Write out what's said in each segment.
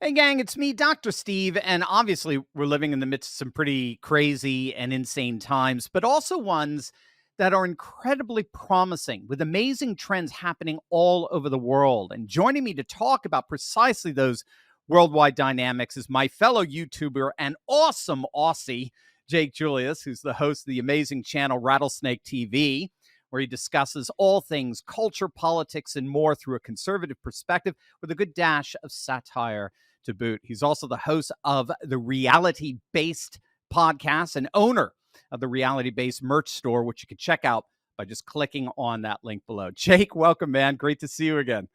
Hey, gang, it's me, Dr. Steve. And obviously, we're living in the midst of some pretty crazy and insane times, but also ones that are incredibly promising with amazing trends happening all over the world. And joining me to talk about precisely those worldwide dynamics is my fellow YouTuber and awesome Aussie, Jake Julius, who's the host of the amazing channel Rattlesnake TV, where he discusses all things culture, politics, and more through a conservative perspective with a good dash of satire to boot. He's also the host of the reality-based podcast and owner of the reality-based merch store, which you can check out by just clicking on that link below. Jake, welcome, man. Great to see you again.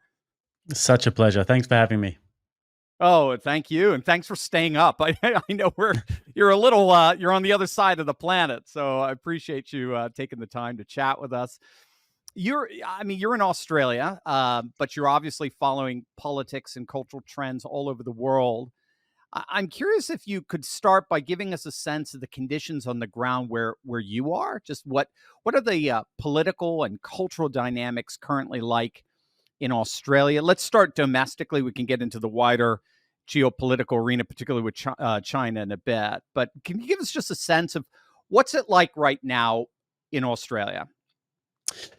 Such a pleasure. Thanks for having me. Oh, thank you, and thanks for staying up. I know you're a little you're on the other side of the planet, so I appreciate you taking the time to chat with us. You're in Australia, but you're obviously following politics and cultural trends all over the world. I'm curious if you could start by giving us a sense of the conditions on the ground where you are. Just what are the political and cultural dynamics currently like in Australia? Let's start domestically. We can get into the wider geopolitical arena, particularly with China in a bit. But can you give us just a sense of what's it like right now in Australia?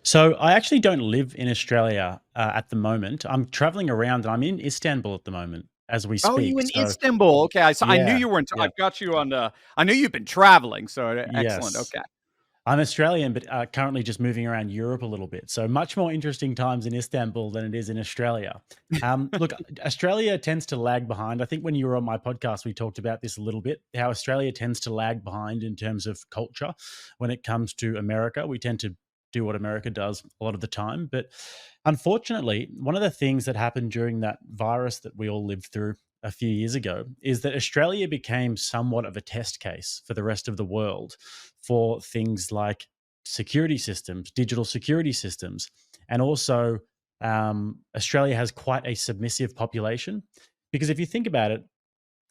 So I actually don't live in Australia at the moment. I'm traveling around and I'm in Istanbul at the moment as we Oh, you speak. in So Istanbul? Okay, I knew yeah, you weren't. yeah, I've got you on the. I knew you've been traveling, so excellent. yes. Okay. I'm Australian, but currently just moving around Europe a little bit. So much more interesting times in Istanbul than it is in Australia. Look, Australia tends to lag behind. I think when you were on my podcast, we talked about this a little bit, how Australia tends to lag behind in terms of culture when it comes to America. We tend to do what America does a lot of the time. But unfortunately, one of the things that happened during that virus that we all lived through a few years ago is that Australia became somewhat of a test case for the rest of the world for things like security systems, digital security systems, and also Australia has quite a submissive population. Because if you think about it,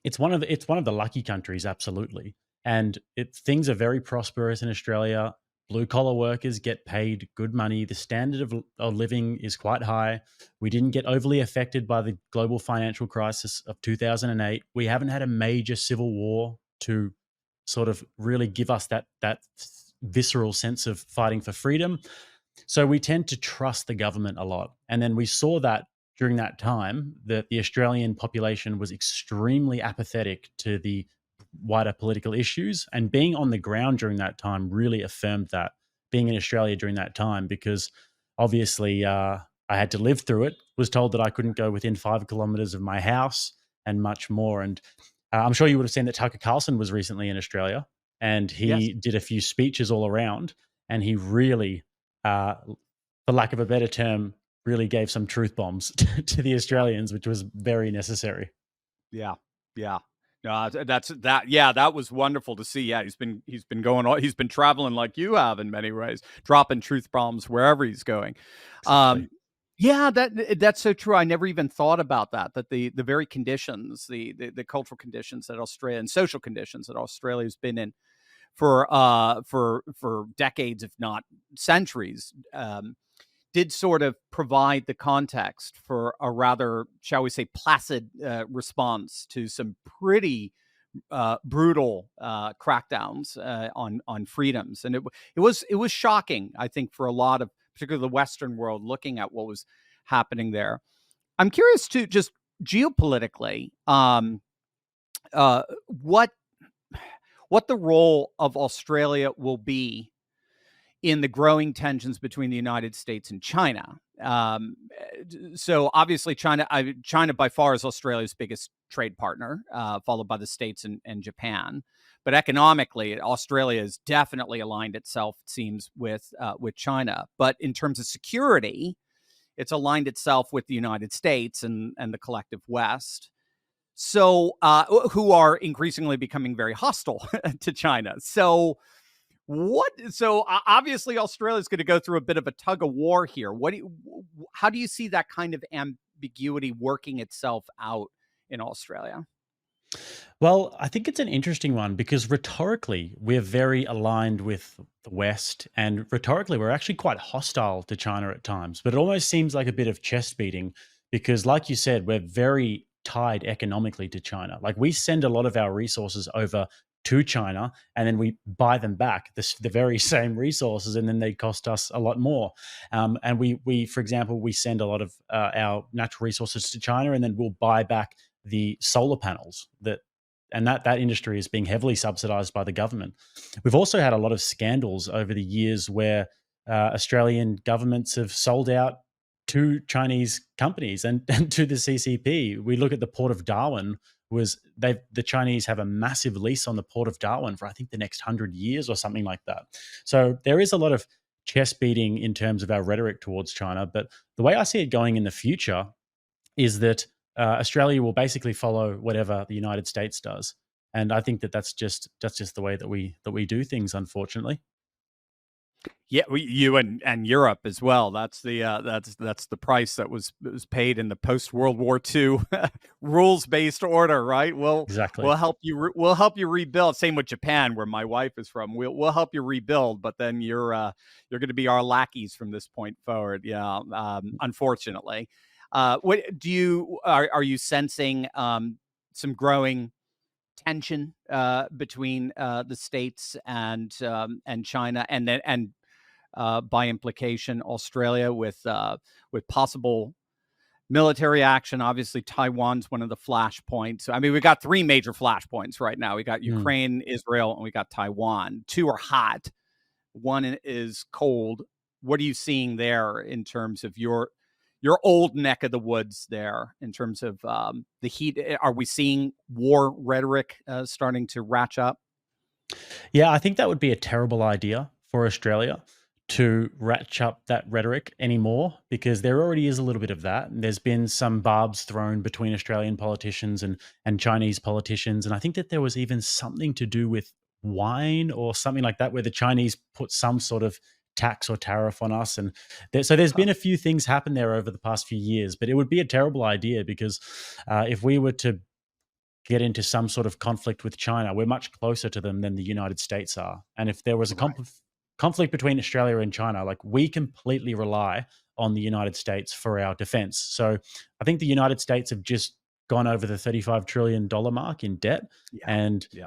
it's one of the lucky countries, absolutely, and things are very prosperous in Australia. Blue collar workers get paid good money. The standard of living is quite high. We didn't get overly affected by the global financial crisis of 2008. We haven't had a major civil war to sort of really give us that visceral sense of fighting for freedom. So we tend to trust the government a lot. And then we saw that during that time that the Australian population was extremely apathetic to the wider political issues. And being on the ground during that time really affirmed that, being in Australia during that time, because obviously I had to live through it, was told that I couldn't go within 5 kilometers of my house and much more. And I'm sure you would have seen that Tucker Carlson was recently in Australia and Yes. he did a few speeches all around, and he really, for lack of a better term, really gave some truth bombs to the Australians, which was very necessary. Yeah. Yeah. No, that's that. Yeah, that was wonderful to see. Yeah, he's been going on. He's been traveling like you have in many ways, dropping truth bombs wherever he's going. Exactly. Um, yeah, that's so true. I never even thought about that. That the very conditions, the cultural conditions that Australia and social conditions that Australia's been in for decades, if not centuries, did sort of provide the context for a rather, shall we say, placid response to some pretty brutal crackdowns on freedoms, and it was shocking, I think, for a lot of particularly the Western world looking at what was happening there. I'm curious to just geopolitically, uh, what the role of Australia will be in the growing tensions between the United States and China. So obviously, China by far is Australia's biggest trade partner, followed by the States and Japan. But economically, Australia has definitely aligned itself, it seems, with China. But in terms of security, it's aligned itself with the United States and the collective West. So, who are increasingly becoming very hostile to China. Obviously Australia is going to go through a bit of a tug of war here. How do you see that kind of ambiguity working itself out in Australia? Well, I think it's an interesting one because rhetorically, we're very aligned with the West, and rhetorically, we're actually quite hostile to China at times. But it almost seems like a bit of chest beating because, like you said, we're very tied economically to China. Like we send a lot of our resources over to China, and then we buy them back the very same resources, and then they cost us a lot more. And we, for example, we send a lot of our natural resources to China, and then we'll buy back the solar panels that industry is being heavily subsidized by the government. We've also had a lot of scandals over the years where Australian governments have sold out to Chinese companies and to the CCP. We look at the port of Darwin. The Chinese have a massive lease on the port of Darwin for I think the next 100 years or something like that. So there is a lot of chest beating in terms of our rhetoric towards China. But the way I see it going in the future is that Australia will basically follow whatever the United States does, and I think that that's just the way that we do things, unfortunately. Yeah, you and Europe as well. That's the price that was paid in the post World War II rules based order, right? Exactly. We'll help you rebuild. Same with Japan, where my wife is from. We'll help you rebuild, but then you're going to be our lackeys from this point forward. Yeah, unfortunately. What do you are you sensing some growing tension between the states and China, and then and by implication Australia with possible military action? Obviously, Taiwan's one of the flashpoints. I mean, we got three major flashpoints right now. We got Mm. Ukraine, Israel, and we got Taiwan. Two are hot. One is cold. What are you seeing there in terms of your old neck of the woods there in terms of the heat? Are we seeing war rhetoric starting to ratchet up? Yeah, I think that would be a terrible idea for Australia to ratchet up that rhetoric anymore because there already is a little bit of that. There's been some barbs thrown between Australian politicians and Chinese politicians, and I think that there was even something to do with wine or something like that, where the Chinese put some sort of tax or tariff on us, and so there's Huh. been a few things happen there over the past few years. But it would be a terrible idea because if we were to get into some sort of conflict with China, we're much closer to them than the United States are. And if there was a Right. conflict between Australia and China, like we completely rely on the United States for our defense. So I think the United States have just gone over the $35 trillion mark in debt. Yeah. And Yeah.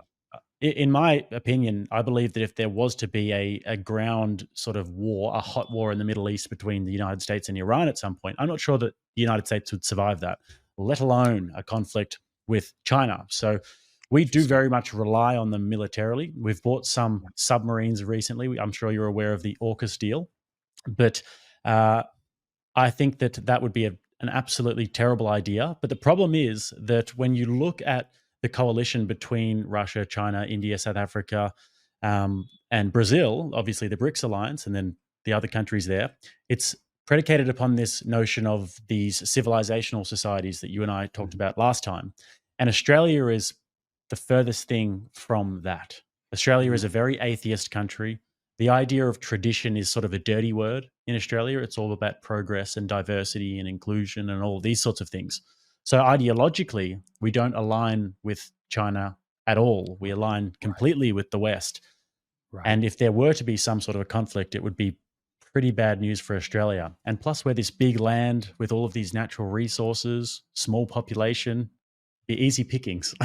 in my opinion, I believe that if there was to be a ground sort of war, a hot war in the Middle East between the United States and Iran at some point, I'm not sure that the United States would survive that, let alone a conflict with China. So we do Interesting. very much rely on them militarily. We've bought some submarines recently. I'm sure you're aware of the AUKUS deal, but uh, I think that that would be an absolutely terrible idea. But the problem is that when you look at the coalition between Russia, China, India, South Africa, and Brazil, obviously the BRICS alliance, and then the other countries there, it's predicated upon this notion of these civilizational societies that you and I talked Mhm. about last time. And Australia is the furthest thing from that. Australia is Mhm. a very atheist country. The idea of tradition is sort of a dirty word in Australia. It's all about progress and diversity and inclusion and all these sorts of things. So ideologically, we don't align with China at all. We align Right. completely with the West. Right. And if there were to be some sort of a conflict, it would be pretty bad news for Australia. And plus, we're this big land with all of these natural resources, small population, be easy pickings.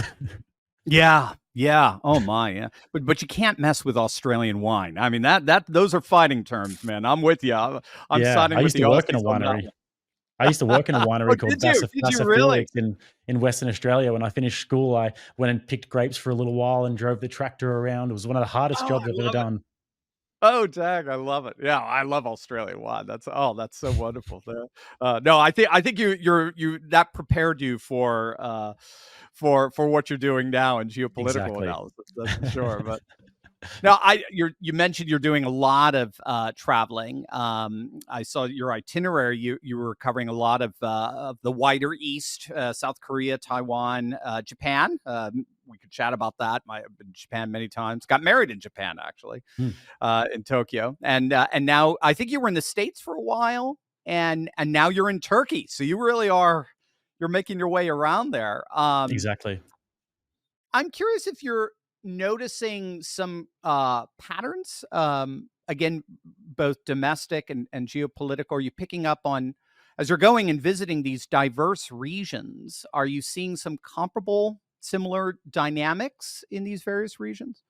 Yeah, yeah. Oh my, yeah. But you can't mess with Australian wine. I mean that those are fighting terms, man. I'm with you. I'm Yeah, siding with the Aussies on that one. I used to work in a Oh, winery called did you? Did you really? Felix in Western Australia. When I finished school, I went and picked grapes for a little while and drove the tractor around. It was one of the hardest Oh, jobs I I've ever love it. done. Oh, dang, I love it. Yeah, I love Australia. Wow, that's so wonderful. No, I think you that prepared you for what you're doing now in geopolitical Exactly. analysis. That's for sure. But now, you mentioned you're doing a lot of traveling. I saw your itinerary. You were covering a lot of the wider East, South Korea, Taiwan, Japan. We could chat about that. I've been to Japan many times. Got married in Japan actually, Mm, in Tokyo, and now I think you were in the States for a while, and now you're in Turkey. So you really are you're making your way around there. exactly. I'm curious if you're noticing some patterns, again, both domestic and geopolitical. Are you picking up on as you're going and visiting these diverse regions, are you seeing some comparable, similar dynamics in these various regions?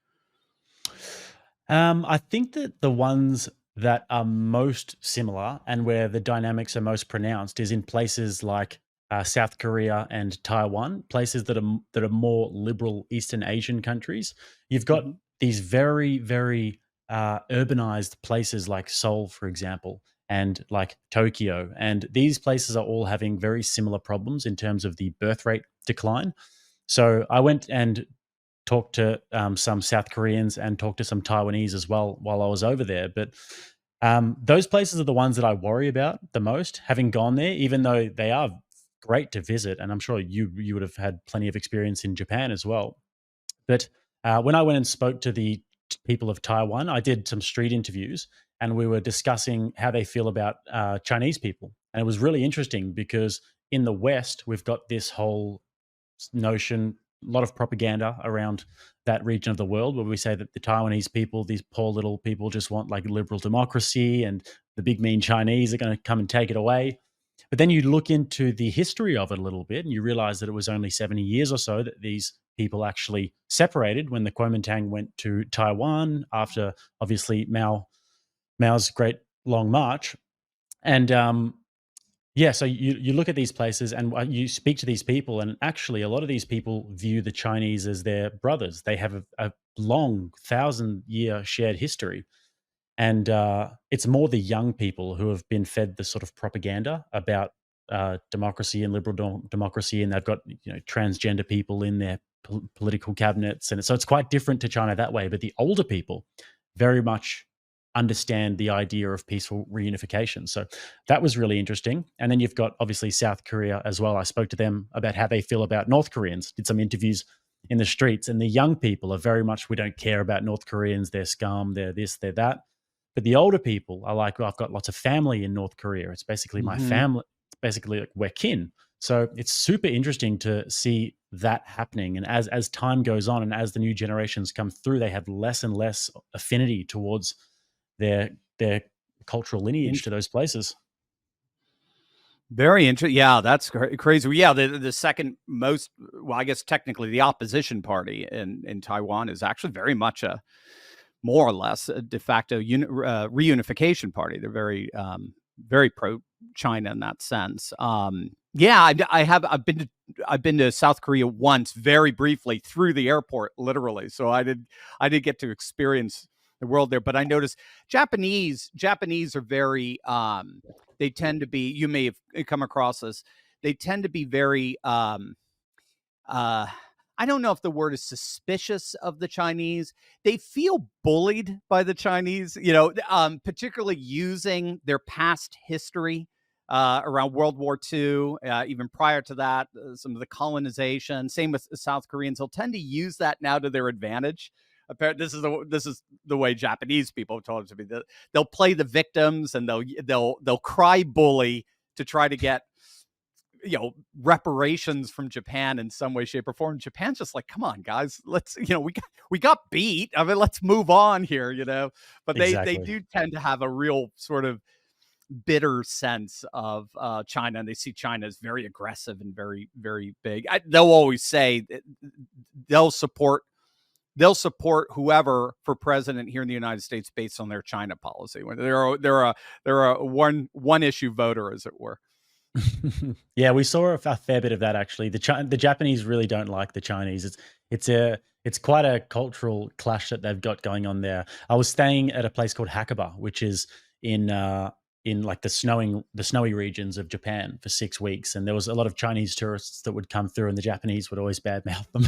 I think that the ones that are most similar and where the dynamics are most pronounced is in places like South Korea and Taiwan, places that are more liberal Eastern Asian countries. You've got Mhm. these very, very urbanized places like Seoul, for example, and like Tokyo, and these places are all having very similar problems in terms of the birth rate decline. So I went and talked to some South Koreans and talked to some Taiwanese as well while I was over there. But those places are the ones that I worry about the most, having gone there, even though they are great to visit. And I'm sure you would have had plenty of experience in Japan as well. But when I went and spoke to the people of Taiwan, I did some street interviews and we were discussing how they feel about Chinese people. And it was really interesting because in the West, we've got this whole notion, a lot of propaganda around that region of the world where we say that the Taiwanese people, these poor little people, just want like liberal democracy and the big mean Chinese are going to come and take it away. But then you look into the history of it a little bit and you realize that it was only 70 years or so that these people actually separated when the Kuomintang went to Taiwan after obviously Mao's great long march. And yeah, so you look at these places and you speak to these people, and actually, a lot of these people view the Chinese as their brothers. They have a long 1,000-year shared history, and it's more the young people who have been fed the sort of propaganda about democracy and liberal democracy, and they've got transgender people in their political cabinets, and so it's quite different to China that way. But the older people very much understand the idea of peaceful reunification. So that was really interesting. And then you've got obviously South Korea as well. I spoke to them about how they feel about North Koreans, did some interviews in the streets, and the young people are very much, we don't care about North Koreans, they're scum, they're this, they're that. But the older people are like, well, I've got lots of family in North Korea. It's basically my Mhm. family. It's basically like we're kin. So it's super interesting to see that happening. And as time goes on and as the new generations come through, they have less and less affinity towards their cultural lineage to those places. Very interesting. Yeah, that's crazy. Well, yeah, the second most, well, I guess technically the opposition party in Taiwan is actually very much a more or less a de facto reunification party. They're very pro China in that sense. Yeah, I've been to South Korea once, very briefly through the airport, literally. So I did get to experience the world there. But I noticed Japanese are very they tend to be. You may have come across this. They tend to be very uh I don't know if the word is suspicious of the Chinese. They feel bullied by the Chinese, particularly using their past history around World War II, even prior to that, some of the colonization. Same with South Koreans. They'll tend to use that now to their advantage. Apparently, this is the way Japanese people have told it to be. They'll play the victims and they'll cry bully to try to get reparations from Japan in some way, shape, or form. Japan's just like, come on, guys, let's we got beat. I mean, let's move on here. But they Exactly. do tend to have a real sort of bitter sense of China, and they see China as very aggressive and very, very big. They'll always say they'll support they'll support whoever for president here in the United States based on their China policy. When they're a one issue voter, as it were. Yeah, we saw a fair bit of that actually. The Japanese really don't like the Chinese. It's quite a cultural clash that they've got going on there. I was staying at a place called Hakuba, which is in like the snowy regions of Japan for 6 weeks, and there was a lot of Chinese tourists that would come through, and the Japanese would always badmouth them.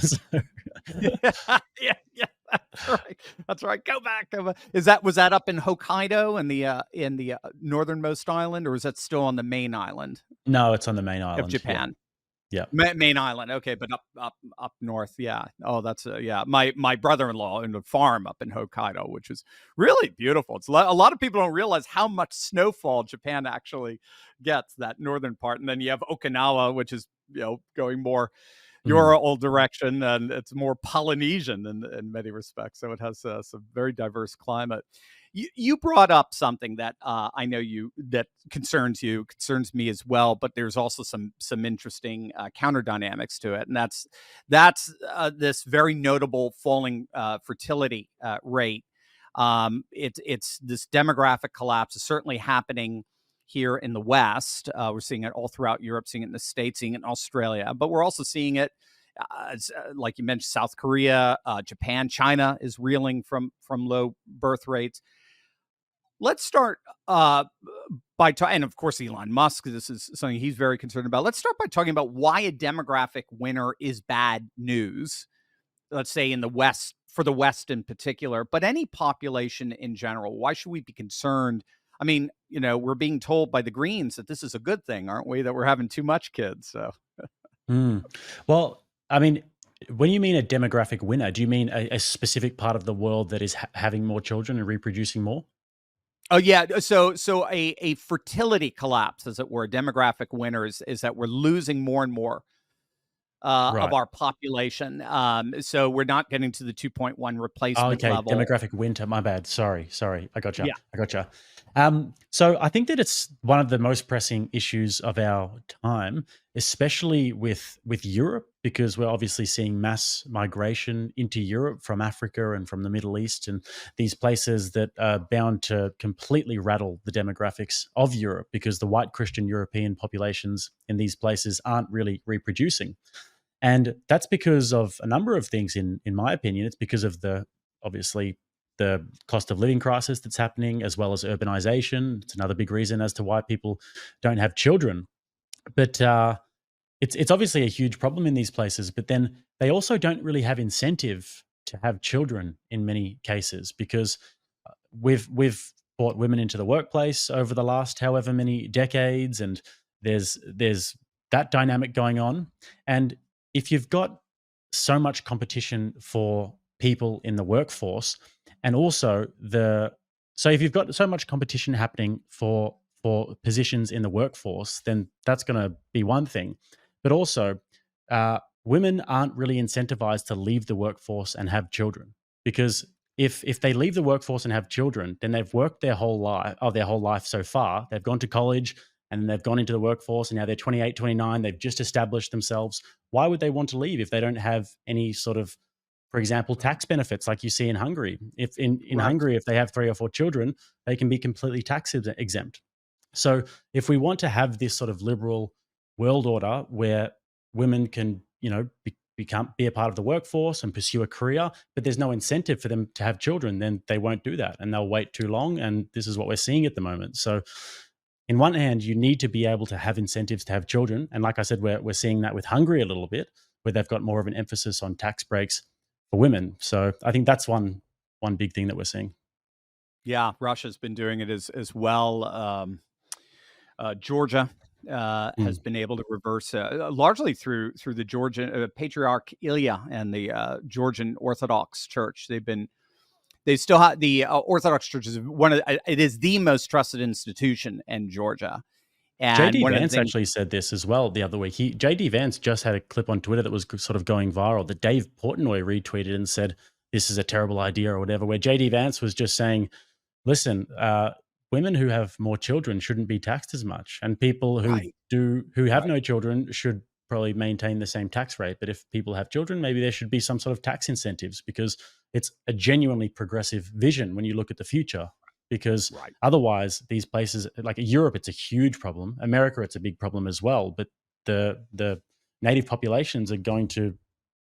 Yeah, yeah, that's right. That's right. Go back. Go back. Was that up in Hokkaido in the northernmost island, or is that still on the main island No, it's on the main of island. Yeah, Japan? yeah. Main island. Okay, but up north. Yeah. Oh, that's yeah. My brother-in-law owned a farm up in Hokkaido, which is really beautiful. A lot of people don't realize how much snowfall Japan actually gets, that northern part, and then you have Okinawa, which is going more your Mm. old direction, and it's more Polynesian in many respects. So it has some very diverse climate. You brought up something that I know that concerns you, concerns me as well. But there's also some interesting counter dynamics to it, and that's this very notable falling fertility rate. It's this demographic collapse is certainly happening here in the West. We're seeing it all throughout Europe, seeing it in the States, seeing it in Australia, but we're also seeing it, like you mentioned, South Korea, Japan, China is reeling from low birth rates. Let's start by talking, and of course, Elon Musk. This is something he's very concerned about. Let's start by talking about why a demographic winter is bad news. Let's say in the West, for the West in particular, but any population in general. Why should we be concerned? I mean, we're being told by the Greens that this is a good thing, aren't we? That we're having too much kids. So, Mm. Well, I mean, when you mean a demographic winner, do you mean a specific part of the world that is having more children and reproducing more? oh yeah, so a fertility collapse, as it were, demographic winner is that we're losing more and more of Right. our population. So we're not getting to the 2.1 Oh, replacement okay, level. demographic winter. My bad. Sorry. I gotcha. Yeah. I gotcha. So I think that it's one of the most pressing issues of our time, especially with Europe, because we're obviously seeing mass migration into Europe from Africa and from the Middle East, and these places that are bound to completely rattle the demographics of Europe because the white Christian European populations in these places aren't really reproducing. And that's because of a number of things, in my opinion. It's because of obviously the cost of living crisis that's happening, as well as urbanization. It's another big reason as to why people don't have children. But it's obviously a huge problem in these places. But then they also don't really have incentive to have children in many cases, because we've brought women into the workplace over the last however many decades, and there's that dynamic going on. And if you've got so much competition for people in the workforce, and also if you've got so much competition happening for positions in the workforce, then that's going to be one thing. But also, women aren't really incentivized to leave the workforce and have children, because if they leave the workforce and have children, then they've worked their whole life so far. They've gone to college and then they've gone into the workforce, and now they're 28, 29. They've just established themselves. Why would they want to leave if they don't have any sort of, for example, tax benefits like you see in Hungary? If in Right. Hungary, if they have 3 or 4 children, they can be completely tax exempt. So if we want to have this sort of liberal world order where women can, be a part of the workforce and pursue a career, but there's no incentive for them to have children, then they won't do that and they'll wait too long. And this is what we're seeing at the moment. So in one hand, you need to be able to have incentives to have children. And like I said, we're seeing that with Hungary a little bit, where they've got more of an emphasis on tax breaks for women. So I think that's one big thing that we're seeing. Yeah, Russia's been doing it as well. Georgia has Mm. been able to reverse largely through the Georgian patriarch Ilya and the Georgian Orthodox Church. They still have the Orthodox Church is it is the most trusted institution in Georgia, and JD one of the Vance things. actually said this as well the other week. JD Vance just had a clip on Twitter that was sort of going viral that Dave Portnoy retweeted and said this is a terrible idea or whatever, where JD Vance was just saying, listen, women who have more children shouldn't be taxed as much, and people Right, who have right. no children should probably maintain the same tax rate. But if people have children, maybe there should be some sort of tax incentives, because it's a genuinely progressive vision when you look at the future. Because Right. otherwise, these places like Europe, it's a huge problem. America, it's a big problem as well. But the native populations are going to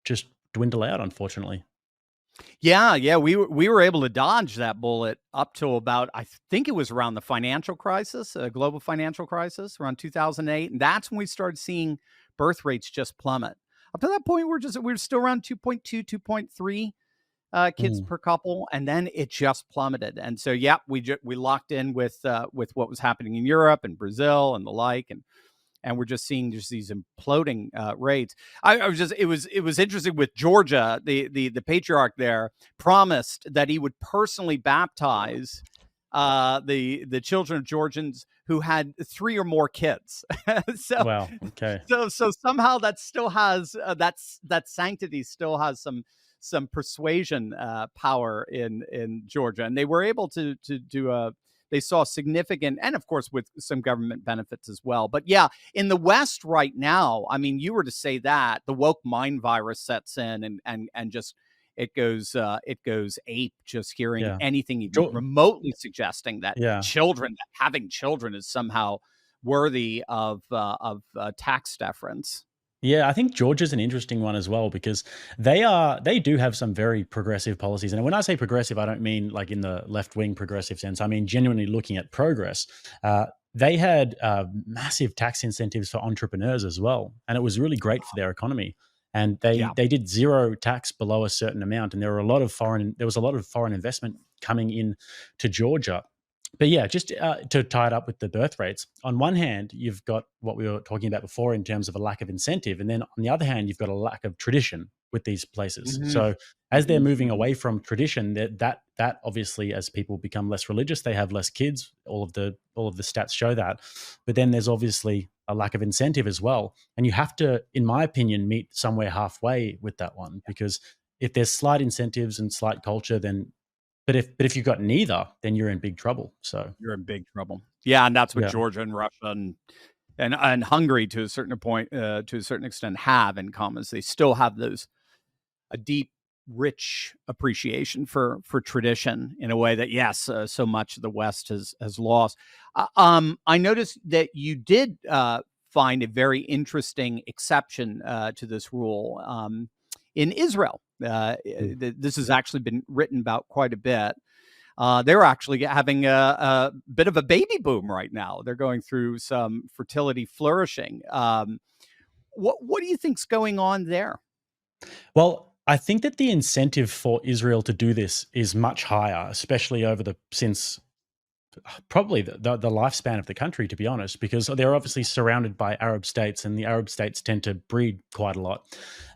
just dwindle out, unfortunately. Yeah. We were able to dodge that bullet up to about, I think it was around the financial crisis, global financial crisis, around 2008, and that's when we started seeing birth rates just plummet. Up to that point, we were still around 2.2, 2.3 kids Mm. per couple, and then it just plummeted. And so, yeah, we locked in with what was happening in Europe and Brazil and the like, and we're just seeing just these imploding rates. I was just it was interesting with Georgia. The patriarch there promised that he would personally baptize the children of Georgians who had 3 or more kids. so Wow. Okay. so somehow that still has that sanctity still has some persuasion power in Georgia, and they were able to do a. They saw significant, and of course with some government benefits as well. But yeah, in the West right now, I mean, you were to say that the woke mind virus sets in, and just it goes ape just hearing Yeah. anything even Sure. remotely suggesting that Yeah. children, that having children is somehow worthy of tax deference. Yeah, I think Georgia's an interesting one as well because they do have some very progressive policies. And when I say progressive, I don't mean like in the left wing progressive sense. I mean genuinely looking at progress. They had massive tax incentives for entrepreneurs as well, and it was really great for their economy. And Yeah. they did zero tax below a certain amount, and there was a lot of foreign investment coming in to Georgia. But yeah, just to tie it up with the birth rates, on one hand, you've got what we were talking about before in terms of a lack of incentive. And then on the other hand, you've got a lack of tradition with these places. Mhm. So as they're Mhm. moving Mhm. away from tradition, that obviously, as people become less religious, they have less kids. All of the stats show that. But then there's obviously a lack of incentive as well. And you have to, in my opinion, meet somewhere halfway with that one, because if there's slight incentives and slight culture, then but if you've got neither, then you're in big trouble. So You're in big trouble. Yeah, and that's what yeah. Georgia and Russia and Hungary to a certain point, to a certain extent, have in common. Is they still have those a deep, rich appreciation for tradition in a way that yes, so much of the West has lost. I noticed that you did find a very interesting exception to this rule in Israel. Mm. This has actually been written about quite a bit. They're actually having a bit of a baby boom right now. They're going through some fertility flourishing. What do you think's going on there? Well, I think that the incentive for Israel to do this is much higher, especially over the since probably the lifespan of the country, to be honest, because they're obviously surrounded by Arab states, and the Arab states tend to breed quite a lot.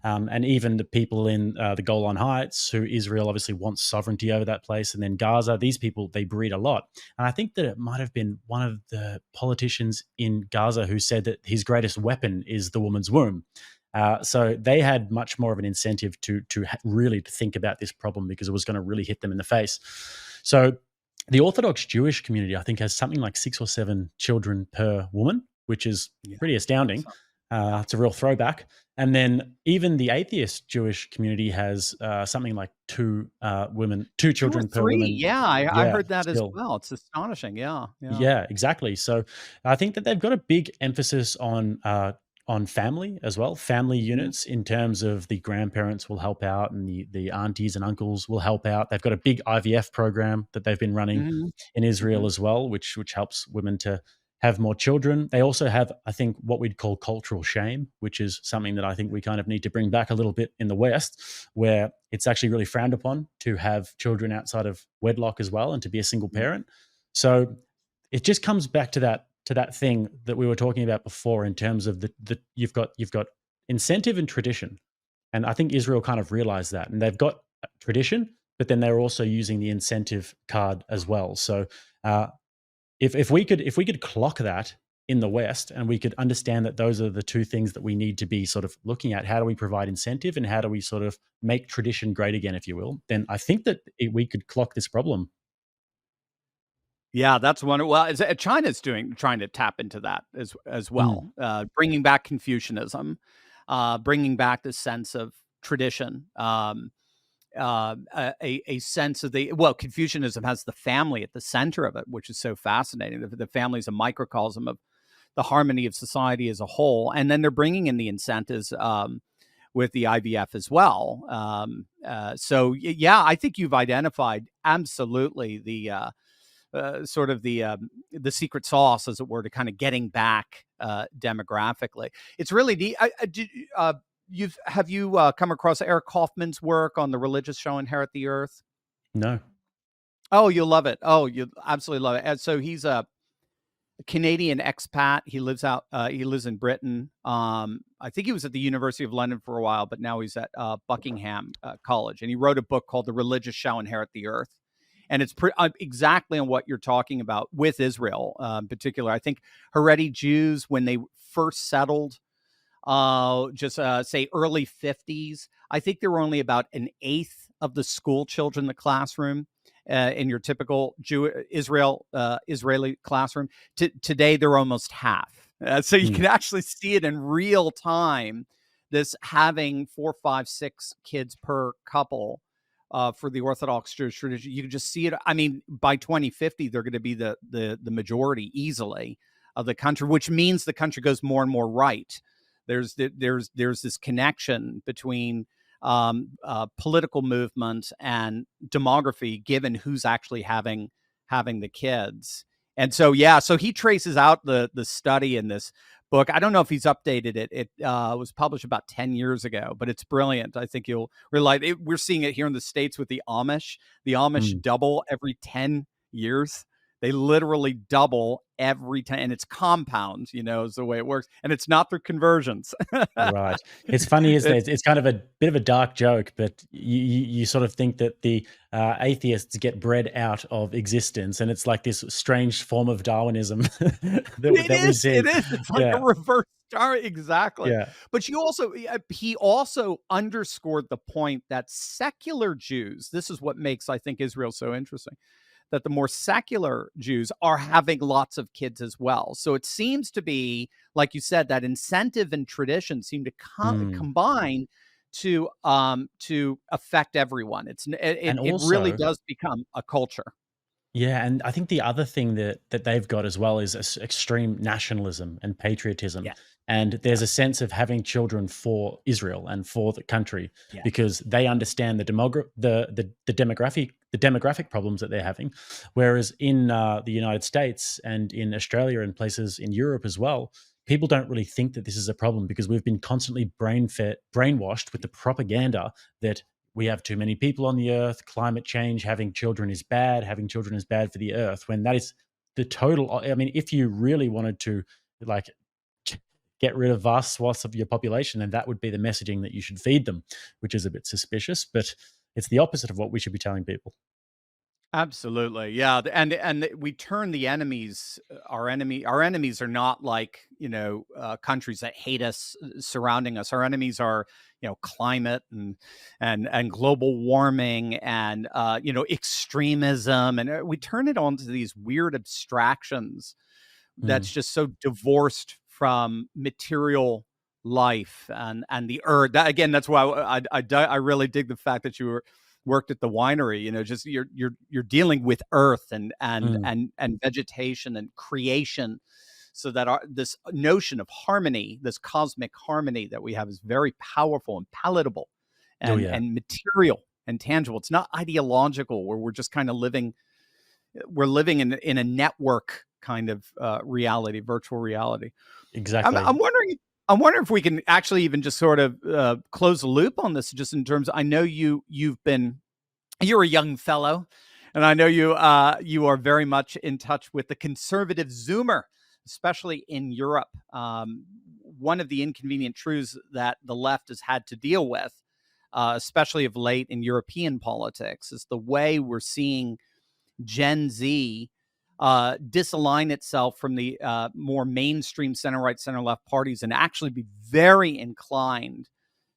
And even the people in the Golan Heights, who Israel obviously wants sovereignty over that place, and then Gaza, these people, they breed a lot. And I think that it might have been one of the politicians in Gaza who said that his greatest weapon is the woman's womb. So they had much more of an incentive to really think about this problem because it was going to really hit them in the face. So the Orthodox Jewish community, I think, has something like 6 or 7 children per woman, which is Yeah, pretty astounding. that's yeah. It's a real throwback. And then even the atheist Jewish community has something like two 2 or children per 3, woman. yeah, I Yeah, heard that as still. well. It's astonishing, yeah, yeah. Yeah, exactly. So I think that they've got a big emphasis on family as well, family Mhm, units in terms of the grandparents will help out and the aunties and uncles will help out. They've got a big IVF program that they've been running mhm, in Israel mhm. as well, which helps women to have more children. They also have, I think, what we'd call cultural shame, which is something that I think we kind of need to bring back a little bit in the West, where it's actually really frowned upon to have children outside of wedlock as well and to be a single Yeah, parent. So it just comes back to that thing that we were talking about before in terms of the you've got incentive and tradition. And I think Israel kind of realized that. And they've got tradition, but then they're also using the incentive card as well. So uh, if we could clock that in the West and we could understand that those are the two things that we need to be sort of looking at, how do we provide incentive and how do we sort of make tradition great again, if you will, then I think that we could clock this problem. yeah, that's one well, China's trying to tap into that as Mm. well, bringing back Confucianism, bringing back this sense of tradition, a sense of the well, Confucianism has the family at the center of it, which is so fascinating. The family is a microcosm of the harmony of society as a whole, and then they're bringing in the incentives with the IVF as well. So yeah, I think you've identified absolutely sort of the secret sauce, as it were, to kind of getting back demographically. It's really neat. You've have you come across Eric Kaufman's work on the religious show Inherit the Earth? No. Oh, you'll love it. Oh, you absolutely love it. And so he's a Canadian expat. He lives out. He lives in Britain. I think he was at the University of London for a while, but now he's at Buckingham College, and he wrote a book called "The Religious Shall Inherit the Earth." And it's exactly on what you're talking about with Israel, in particular. I think Haredi Jews, when they first settled just say early 50s. I think there were only about an eighth of the school children in the classroom. In your typical Israeli classroom, today they're almost half. So you Mm. can actually see it in real time. This having 4, 5, 6 kids per couple for the Orthodox Jewish tradition, you can just see it. I mean, by 2050, they're going to be the majority easily of the country, which means the country goes more and more right. There's this connection between political movement and demography, given who's actually having the kids. And so, yeah, so he traces out the study in this book. I don't know if he's updated it. It was published about 10 years ago, but it's brilliant. I think you'll realize it. We're seeing it here in the States with the Amish. The Amish Mm. double every 10 years. They literally double every time, and it's compound, is the way it works. And it's not through conversions. Right. It's funny, isn't It, it? It's kind of a bit of a dark joke, but you sort of think that the atheists get bred out of existence, and it's like this strange form of Darwinism that we it see. is. It's like a Yeah, reverse star. Exactly. yeah. But he also underscored the point that secular Jews, this is what makes, I think, Israel so interesting, that the more secular Jews are having lots of kids as well. So it seems to be, like you said, that incentive and tradition seem to Mm. combine to affect everyone. And It really also, does become a culture. yeah, and I think the other thing that they've got as well is extreme nationalism and patriotism. Yeah. And there's Yeah. a sense of having children for Israel and for the country Yeah. because they understand the demographic problems that they're having. Whereas in the United States and in Australia and places in Europe as well, people don't really think that this is a problem because we've been constantly brainwashed with the propaganda that we have too many people on the earth, climate change, having children is bad, having children is bad for the earth, when that is the total. I mean, if you really wanted to like get rid of vast swaths of your population, then that would be the messaging that you should feed them, which is a bit suspicious, but it's the opposite of what we should be telling people. Absolutely. Yeah. And we turn the enemies, our enemies are not like, countries that hate us, surrounding us. Our enemies are, climate and global warming and, extremism. And we turn it onto these weird abstractions Mm. that's just so divorced from material life and the earth. Again, that's why I really dig the fact that you worked at the winery. Just you're dealing with earth Mm. and vegetation and creation, so that this notion of harmony, this cosmic harmony that we have, is very powerful and palatable Oh yeah, and material and tangible. It's not ideological, where we're just kind of living in a network kind of reality, virtual reality. I'm, exactly. I'm wondering. I'm wondering if we can actually even just sort of close the loop on this, just in terms. I know you're a young fellow, and I know you are very much in touch with the conservative Zoomer, especially in Europe. One of the inconvenient truths that the left has had to deal with, especially of late in European politics, is the way we're seeing Gen Z disalign itself from the more mainstream center right, center left parties, and actually be very inclined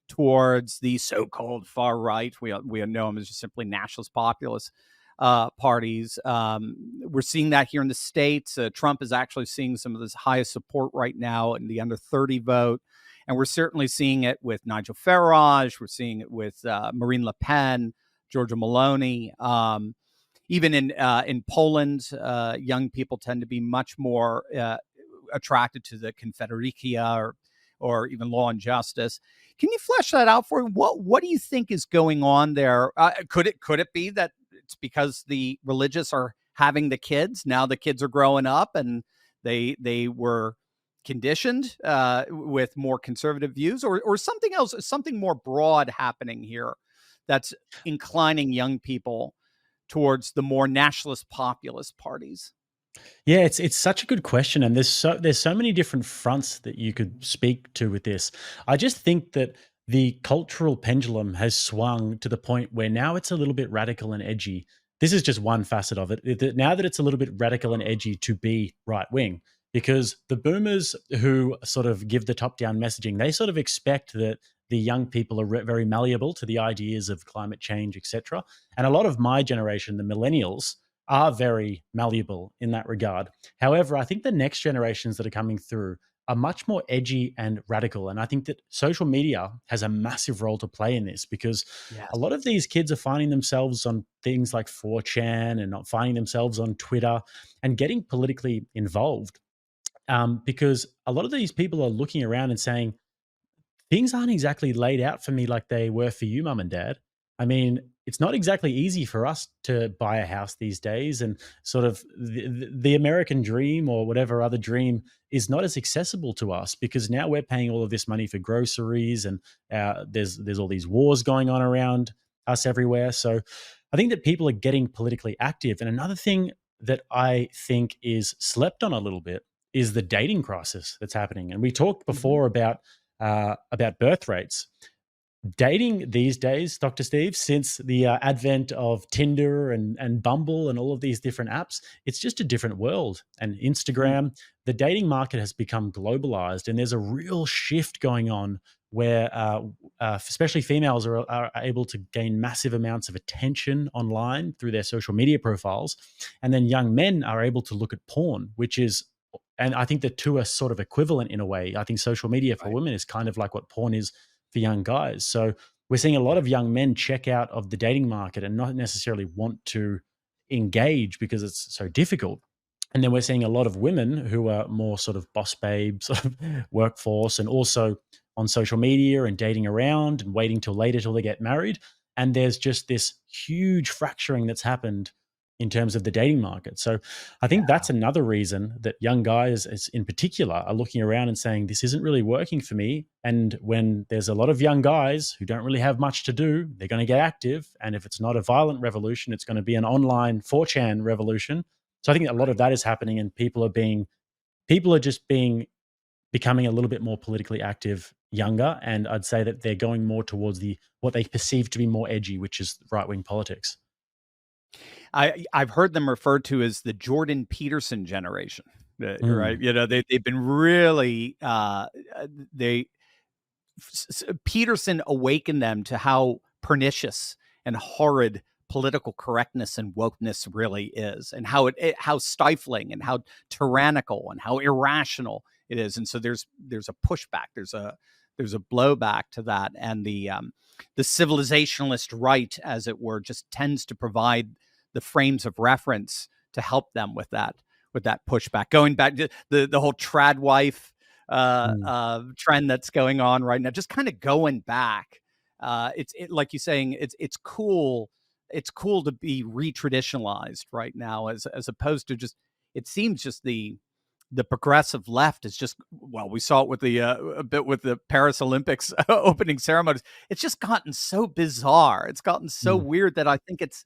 towards the so-called far right. We know them as just simply nationalist populist parties. We're seeing that here in the States. Trump is actually seeing some of this highest support right now in the under 30 vote. And we're certainly seeing it with Nigel Farage. We're seeing it with Marine Le Pen, Giorgia Meloni. Even in Poland, young people tend to be much more attracted to the Confederatia or even Law and Justice. Can you flesh that out for me? What do you think is going on there? Could it be that it's because the religious are having the kids? Now the kids are growing up and they were conditioned with more conservative views, or something else, something more broad happening here that's inclining young people towards the more nationalist populist parties? Yeah, it's such a good question, and there's so many different fronts that you could speak to with this. I just think that the cultural pendulum has swung to the point where now it's a little bit radical and edgy. This is just one facet of it. Now that it's a little bit radical and edgy to be right wing, because the boomers who sort of give the top down messaging, they sort of expect that the young people are very malleable to the ideas of climate change, etc. And a lot of my generation, the millennials, are very malleable in that regard. However, I think the next generations that are coming through are much more edgy and radical. And I think that social media has a massive role to play in this, because a Yes. lot of these kids are finding themselves on things like 4chan and not finding themselves on Twitter and getting politically involved, because a lot of these people are looking around and saying, things aren't exactly laid out for me like they were for you, mum and dad. I mean, it's not exactly easy for us to buy a house these days, and sort of the American dream or whatever other dream is not as accessible to us, because now we're paying all of this money for groceries, and there's all these wars going on around us everywhere. So I think that people are getting politically active. And another thing that I think is slept on a little bit is the dating crisis that's happening. And we talked Mhm. before about birth rates. Dating these days, Dr. Steve, since the advent of Tinder and Bumble and all of these different apps, it's just a different world. And Mm. Instagram, the dating market has become globalized, and there's a real shift going on where, especially females, are able to gain massive amounts of attention online through their social media profiles, and then young men are able to look at porn, which is, and I think the two are sort of equivalent in a way. I think social media for Right. women is kind of like what porn is for young guys. So we're seeing a lot of young men check out of the dating market and not necessarily want to engage because it's so difficult. And then we're seeing a lot of women who are more sort of boss babe sort of workforce, and also on social media and dating around and waiting till later till they get married. And there's just this huge fracturing that's happened in terms of the dating market. So I think Yeah. that's another reason that young guys, in particular, are looking around and saying, this isn't really working for me. And when there's a lot of young guys who don't really have much to do, they're going to get active. And if it's not a violent revolution, it's going to be an online 4chan revolution. So I think a lot of Right. that is happening, and people are just becoming a little bit more politically active younger. And I'd say that they're going more towards the what they perceive to be more edgy, which is right wing politics. I've heard them referred to as the Jordan Peterson generation. Right? Mm, They've been really they Peterson awakened them to how pernicious and horrid political correctness and wokeness really is, and how stifling and how tyrannical and how irrational it is. And so there's a pushback, there's a blowback to that, and the civilizationalist right, as it were, just tends to provide the frames of reference to help them with that pushback. Going back to the whole trad wife mm, trend that's going on right now, just kind of going back. Like you saying, it's cool. It's cool to be re-traditionalized right now, as opposed to just. It seems just the progressive left is just, well, we saw it with the a bit with the Paris Olympics opening ceremonies. It's just gotten so bizarre. It's gotten so mm, weird that I think it's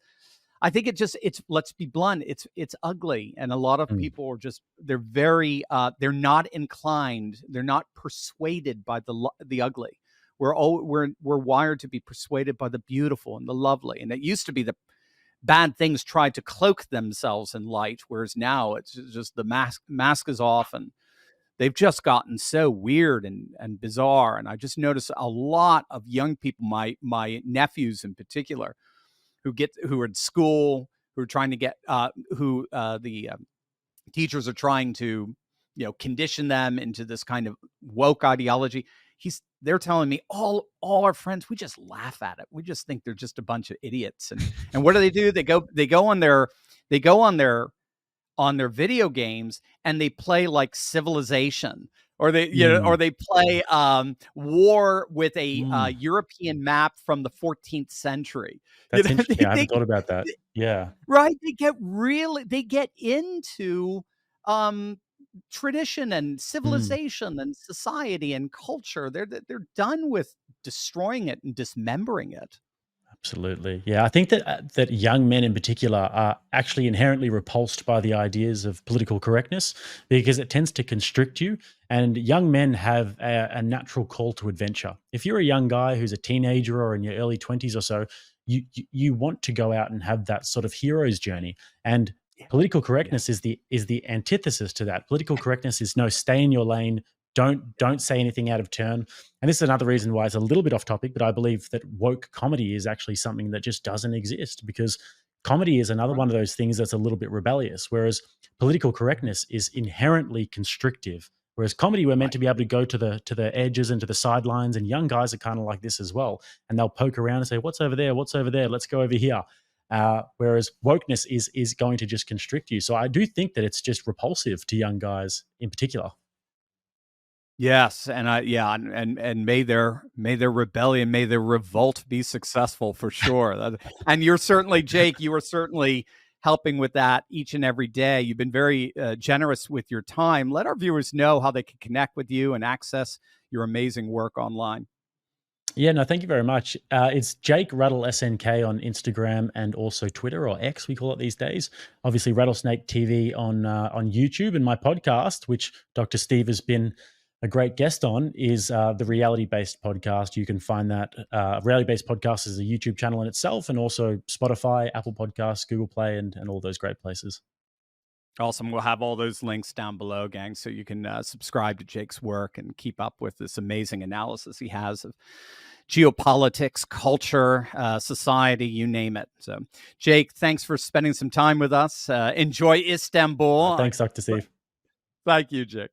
let's be blunt, it's ugly, and a lot of mm. people are just they're very they're not inclined, they're not persuaded by the ugly. We're wired to be persuaded by the beautiful and the lovely. And it used to be the bad things tried to cloak themselves in light, whereas now it's just the mask is off, and they've just gotten so weird and bizarre. And I just notice a lot of young people, my nephews in particular, who are in school, who are trying to get who the teachers are trying to condition them into this kind of woke ideology. They're telling me all our friends, we just laugh at it, we just think they're just a bunch of idiots. And what do? They go on their video games, and they play like Civilization, or Mm, they play war with a mm. European map from the 14th century. That's interesting. I They haven't thought about that. Yeah. right, they get into um tradition and Mm. civilization and society and culture. They're done with destroying it and dismembering it. Absolutely. Yeah, I think that that young men in particular are actually inherently repulsed by the ideas of political correctness, because it tends to constrict you, and young men have a natural call to adventure. If you're a young guy who's a teenager or in your early 20s or so, you want to go out and have that sort of hero's journey. And Political Yeah. correctness is the antithesis to that. Political correctness is no, stay in your lane. Don't say anything out of turn. And this is another reason why it's a little bit off topic, but I believe that woke comedy is actually something that just doesn't exist, because comedy is another Right. one of those things that's a little bit rebellious, whereas political correctness is inherently constrictive. Whereas comedy, we're meant Right. to be able to go to the edges and to the sidelines, and young guys are kind of like this as well, and they'll poke around and say, "What's over there? What's over there? Let's go over here." Whereas wokeness is going to just constrict you. So I do think that it's just repulsive to young guys in particular. Yes, and and may their rebellion, may their revolt be successful for sure. And you're certainly, Jake, you are certainly helping with that each and every day. You've been very generous with your time. Let our viewers know how they can connect with you and access your amazing work online. Yeah, no, thank you very much. It's Jake Rattle SNK on Instagram and also Twitter, or X, we call it these days. Obviously, Rattlesnake TV on YouTube, and my podcast, which Dr. Steve has been a great guest on, is the Reality Based Podcast. You can find that Reality Based Podcast is a YouTube channel in itself, and also Spotify, Apple Podcasts, Google Play, and all those great places. Awesome. We'll have all those links down below, gang, so you can subscribe to Jake's work and keep up with this amazing analysis he has of geopolitics, culture, society, you name it. So, Jake, thanks for spending some time with us. Enjoy Istanbul. Thanks, Dr. Steve. Thank you, Jake.